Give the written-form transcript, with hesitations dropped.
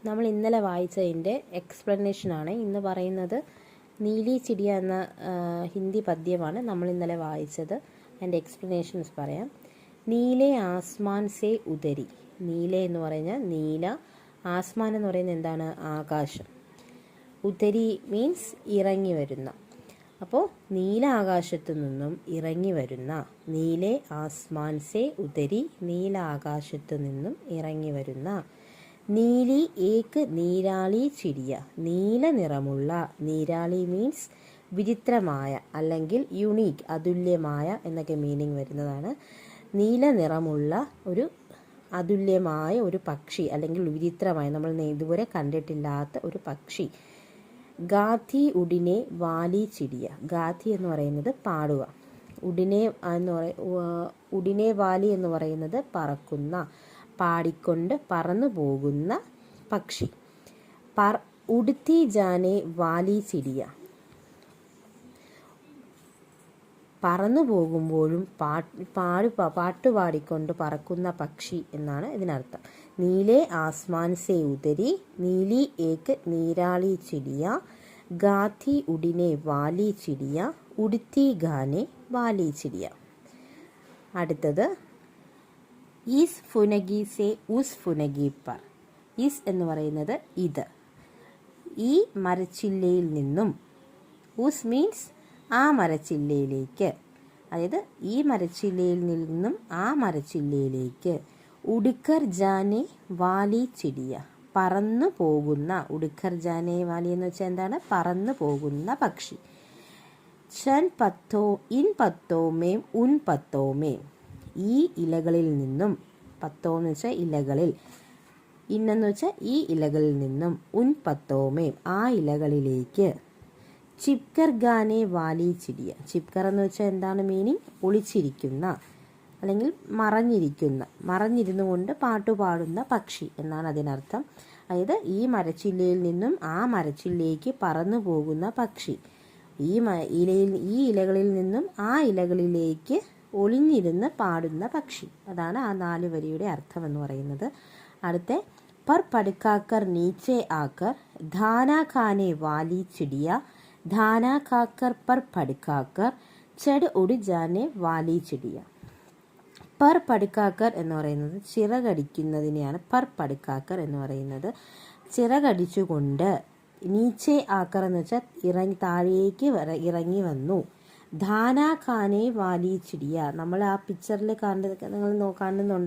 നമ്മൾ ഇന്നലെ വായിച്ചതിൻ്റെ എക്സ്പ്ലനേഷനാണ് ഇന്ന് പറയുന്നത്. നീലി ചിടിയ എന്ന ഹിന്ദി പദ്യമാണ് നമ്മൾ ഇന്നലെ വായിച്ചത്. അതിൻ്റെ എക്സ്പ്ലനേഷൻസ് പറയാം. നീലെ ആസ്മാൻ സേ ഉദരി. നീല എന്ന് പറഞ്ഞാൽ നീല, ആസ്മാൻ എന്ന് പറയുന്നത് എന്താണ്? ആകാശം. ഉദരി മീൻസ് ഇറങ്ങി വരുന്ന. അപ്പോൾ നീല ആകാശത്തു നിന്നും ഇറങ്ങി വരുന്ന, നീലെ ആസ്മാൻ സേ ഉദരി, നീല ആകാശത്തു നിന്നും ഇറങ്ങി വരുന്ന. നീലി ഏക്ക് നീരാളി ചിടിയ, നീല നിറമുള്ള. നീരാളി മീൻസ് വിചിത്രമായ അല്ലെങ്കിൽ യുണീക്ക്, അതുല്യമായ എന്നൊക്കെ മീനിങ് വരുന്നതാണ്. നീല നിറമുള്ള ഒരു അതുല്യമായ ഒരു പക്ഷി അല്ലെങ്കിൽ വിചിത്രമായ, നമ്മൾ ഇതുവരെ കണ്ടിട്ടില്ലാത്ത ഒരു പക്ഷി. ഗാഥി ഉടിനെ വാലി ചിടിയ. ഗാഥി എന്ന് പറയുന്നത് പാടുക. ഉടിനെ വാലി എന്ന് പറയുന്നത് പറക്കുന്ന, പാടിക്കൊണ്ട് പറന്നു പോകുന്ന പക്ഷി. ഉടുത്തി ജാനെ വാലി ചിടിയ. പറന്നു പോകുമ്പോഴും പാട്ടുപാടിക്കൊണ്ട് പറക്കുന്ന പക്ഷി എന്നാണ് ഇതിനർത്ഥം. നീലെ ആസ്മാൻ സേ ഉദരി, നീലി ഏക്ക് നീരാളി ചിടിയ, ഗാഥി ഉടിനെ വാലി ചിടിയ, ഉടുത്തി ഗാനെ വാലി ചിടിയ. അടുത്തത് ഈസ് ഫുനഗി സേ ഉസ് ഫുനഗി പർ. ഈസ് എന്ന് പറയുന്നത് ഇത്. ഈ മരച്ചില്ലയിൽ നിന്നും, ഉസ് മീൻസ് ആ മരച്ചില്ലയിലേക്ക്, അതായത് ഈ മരച്ചില്ലയിൽ നിന്നും ആ മരച്ചില്ലയിലേക്ക്. ഉടുക്കർ ജാനെ വാലി ചിടിയ, പറന്നു പോകുന്ന. ഉടുക്കർ ജാനെ വാലി എന്ന് വെച്ചാൽ എന്താണ്? പറന്നു പോകുന്ന പക്ഷി. ചൻ പത്തോ ഇൻ പത്തോമേം ഉൻ പത്തോമേം. ഈ ഇലകളിൽ നിന്നും, പത്തോ എന്ന് വെച്ചാൽ ഇലകളിൽ, ഇന്നെന്ന് വെച്ചാൽ ഈ ഇലകളിൽ നിന്നും, ഉൻ പത്തോമേം ആ ഇലകളിലേക്ക്. ചിപ്കർ ഗാനെ വാലി ചിടിയ. ചിപ്കർ എന്ന് വെച്ചാൽ എന്താണ് മീനിങ്? ഒളിച്ചിരിക്കുന്ന അല്ലെങ്കിൽ മറഞ്ഞിരുന്നു കൊണ്ട് പാട്ടുപാടുന്ന പക്ഷി എന്നാണ് അതിനർത്ഥം. അതായത് ഈ മരച്ചില്ലയിൽ നിന്നും ആ മരച്ചില്ലയിലേക്ക് പറന്നു പോകുന്ന പക്ഷി. ഈ ഇലകളിൽ നിന്നും ആ ഇലകളിലേക്ക് ഒളിഞ്ഞിരുന്ന് പാടുന്ന പക്ഷി. അതാണ് ആ 4 വരിയുടെ അർത്ഥം എന്ന് പറയുന്നത്. അടുത്ത പർ പടുക്കാക്കർ നീച്ചെ ആക്കർ ധാന ഖാനെ വാലി ചിടിയ, ധാന ഖാക്കർ പർ പടുക്കാക്കർ ചെട് ഉട് ജാനെ വാലി ചിടിയ. പർ പടുക്കാക്കർ എന്ന് പറയുന്നത് ചിറകടിക്കുന്നതിനെയാണ് പർ പടുക്കാക്കർ എന്ന് പറയുന്നത്. ചിറകടിച്ചുകൊണ്ട്. നീച്ചെ ആക്കർ എന്ന് വെച്ചാൽ താഴേക്ക് ഇറങ്ങി വന്നു. ധാന ഖാനെ വാലി ചിടിയ, നമ്മൾ ആ പിക്ചറിൽ നിങ്ങൾ കാണുന്നുണ്ട്.